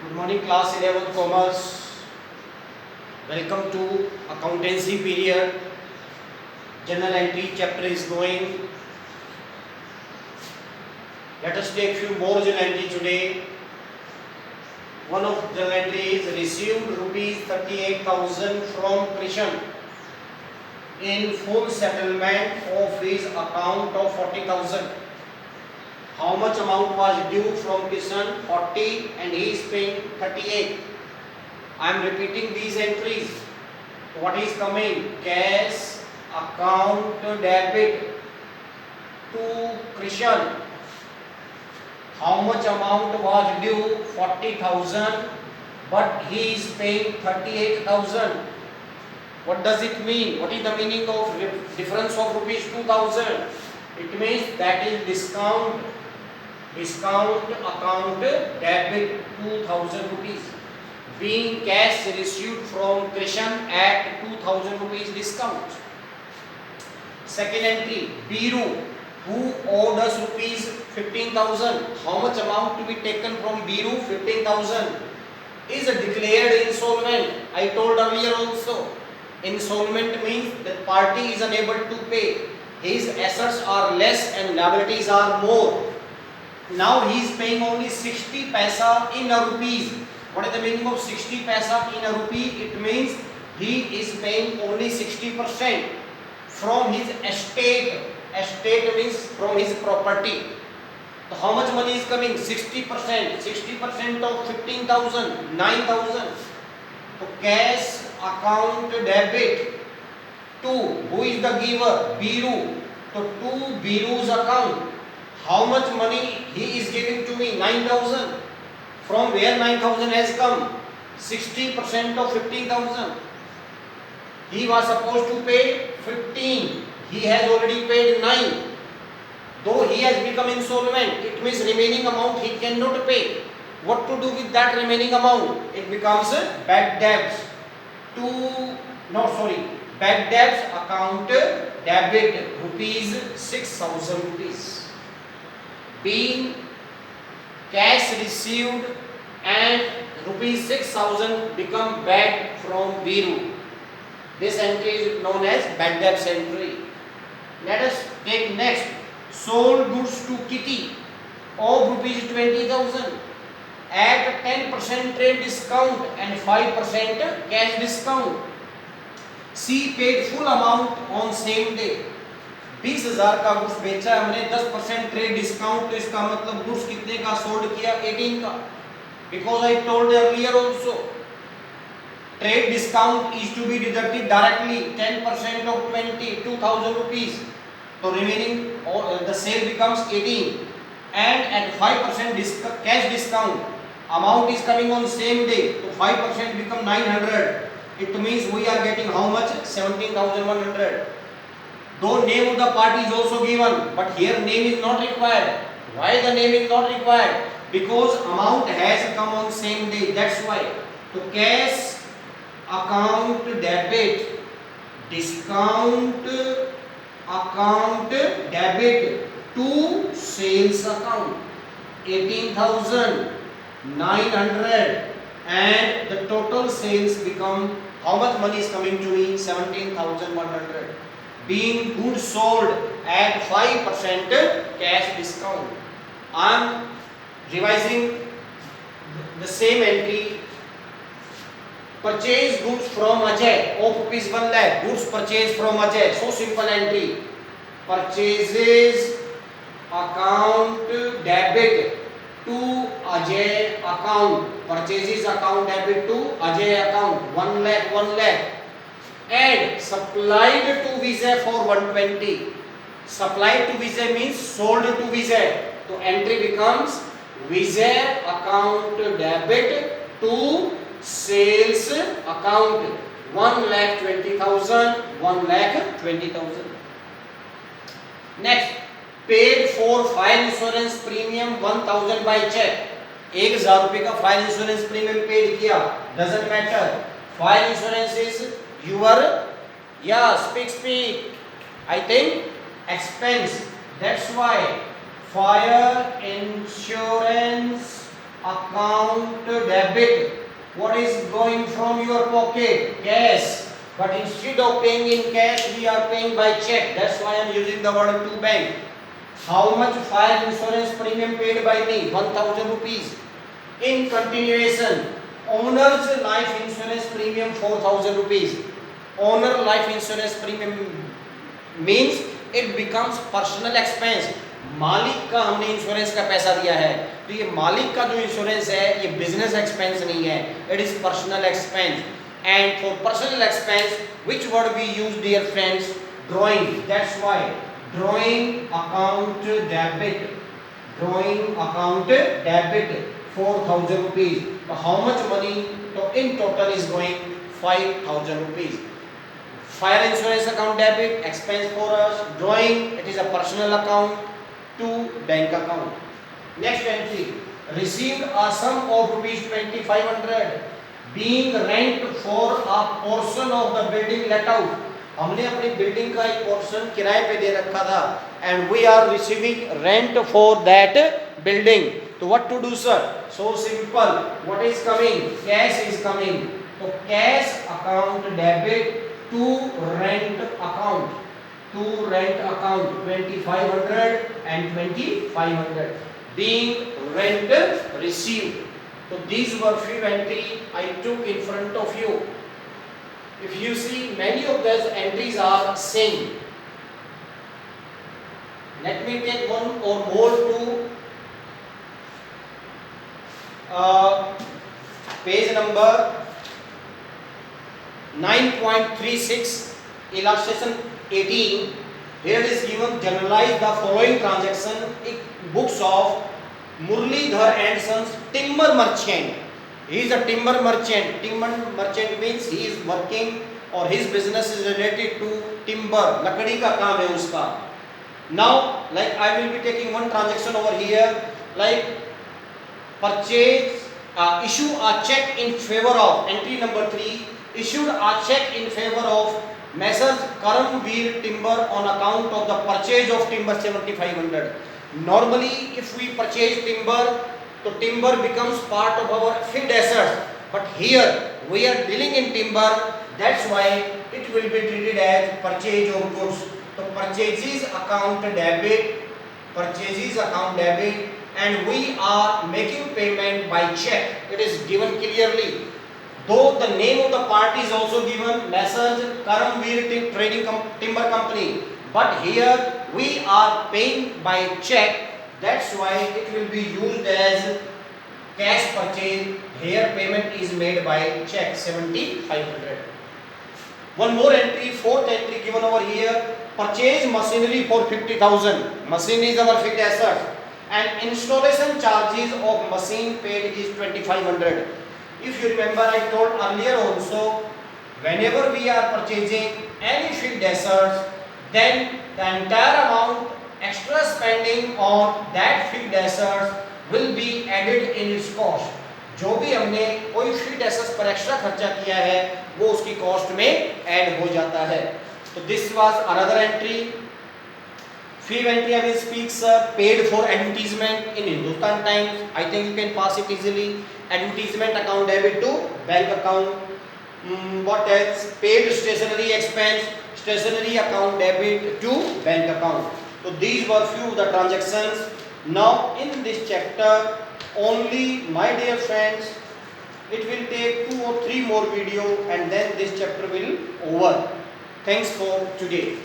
Good morning, class 11th commerce. Welcome to accountancy period. Journal entry chapter is going. Let us take few more journal entry today. One of journal entry is received rupees 38,000 from Krishan in full settlement of his account of 40,000. How much amount was due from Krishan? 40 and he is paying 38. I am repeating these entries. What is coming? Cash account debit to Krishan. How much amount was due? 40,000, but he is paying 38,000. What does it mean? What is the meaning of difference of rupees 2,000? It means that is discount account debit 2,000 rupees. Being cash received from Krishan at 2,000 rupees discount. Second entry, Biru, who owed us rupees 15,000. How much amount to be taken from Biru? 15,000. Is declared insolvent. I told earlier also. Insolvent means the party is unable to pay. His assets are less and liabilities are more. Now he is paying only 60 paisa in a rupees. What is the meaning of 60 paisa in a rupee? It means he is paying only 60% from his estate. Estate means from his property. So how much money is coming? 60%. 60% of 15,000, 9,000. So cash account debit to, who is the giver? Biru. So to Biru's account. How much money he is giving to me? 9,000. From where 9,000 has come? 60% of 15,000. He was supposed to pay 15. He has already paid 9. Though he has become insolvent, it means remaining amount he cannot pay. What to do with that remaining amount? It becomes bad debts. Bad debts account debit rupees 6,000 rupees. Being cash received and rupees 6,000 become bad from Biru. This entry is known as bad debts entry. Let us take next. Sold goods to Kitty of rupees 20,000 at 10% trade discount and 5% cash discount. She paid full amount on same day. 20,000 का goods बेचा हमने 10% trade discount, तो इसका मतलब goods कितने का sold किया? 18 का. Because I told earlier also, trade discount is to be deducted directly 10% of 22,000 rupees. So remaining the sale becomes 18, and at 5% cash discount, amount is coming on same day. So 5% become 900. It means we are getting how much? 17,100. Though name of the party is also given, but here name is not required. Why the name is not required? Because amount has come on same day. That's why. To cash account debit, discount account debit to sales account 18,900, and the total sales become, how much money is coming to me? 17,100. Being goods sold at 5% cash discount. I am revising the same entry. Purchase goods from Ajay of rupees 1 lakh. Goods purchased from Ajay. So simple entry. Purchases account debit to Ajay account. Purchases account debit to Ajay account. 1 lakh, 1 lakh. And supplied to Vijay for 120. Supplied to Vijay means sold to Vijay. So entry becomes Vijay account debit to sales account 1,20,000, 1,20,000. Next, paid for fire insurance premium 1,000 by check. 1,000 रुपए का fire insurance premium paid किया. Doesn't matter. Fire insurance is your, speak. I think expense. That's why fire insurance account debit. What is going from your pocket? Cash. But instead of paying in cash, we are paying by check. That's why I am using the word to bank. How much fire insurance premium paid by me? 1000 rupees. In continuation, owner's life insurance premium 4000 rupees. Owner life insurance premium means it becomes personal expense. मालिक का हमने insurance का पैसा दिया है, तो ये मालिक का जो इंश्योरेंस है ये बिजनेस एक्सपेंस नहीं है, it is personal expense. And for personal expense which word we use dear friends? Drawing. That's why drawing account debit. Drawing account debit 4000 rupees. So how much money? So in total is going 5000 rupees. Fire insurance account debit, expense for us. Drawing, it is a personal account to bank account. Next entry, received a sum of rupees 2500 being rent for a portion of the building let out. हमने अपनी building का एक portion किराए पे दे रखा था and we are receiving rent for that building. तो what to do sir? So simple. What is coming? Cash is coming. तो cash account debit to rent account. To rent account 2500 and 2500 being rent received. So these were few entry I took in front of you. If you see, many of those entries are same. Let me take one or more to page number 9.36, illustration 18. Here is given generalize the following transaction in books of Muralidhar and Sons, timber merchant. He is a timber merchant. Timber merchant means he is working or his business is related to timber. लकड़ी का काम है उसका. Now, like I will be taking one transaction over here, like purchase, issue a check in favor of, entry number 3, issued a check in favor of Messrs. Karamveer Timber on account of the purchase of timber 7500. Normally, if we purchase timber, so timber becomes part of our fixed assets. But here we are dealing in timber, that's why it will be treated as purchase of goods. So purchases account debit, and we are making payment by check. It is given clearly. Though the name of the party is also given, Messrs. Karamveer Trading Timber Company, but here we are paying by check. That's why it will be used as cash purchase. Here payment is made by check 7500. One more entry, fourth entry given over here. Purchase machinery for 50,000. Machine is our fixed asset, and installation charges of machine paid is 2500. If you remember, I told earlier also, whenever we are purchasing any fixed assets, then the entire amount extra spending on that fixed assets will be added in its cost. जो भी हमने कोई fixed assets पर extra खर्चा किया है वो उसकी कॉस्ट में ऐड हो जाता है. तो this was another entry. Fifth entry I will speak sir, paid for advertisement in Hindustan Times. I think you can pass it easily. Advertisement account debit to bank account. What else? Paid stationery expense, stationery account debit to bank account. So these were few of the transactions. Now in this chapter only, my dear friends, it will take 2 or 3 more video and then this chapter will over. Thanks for today.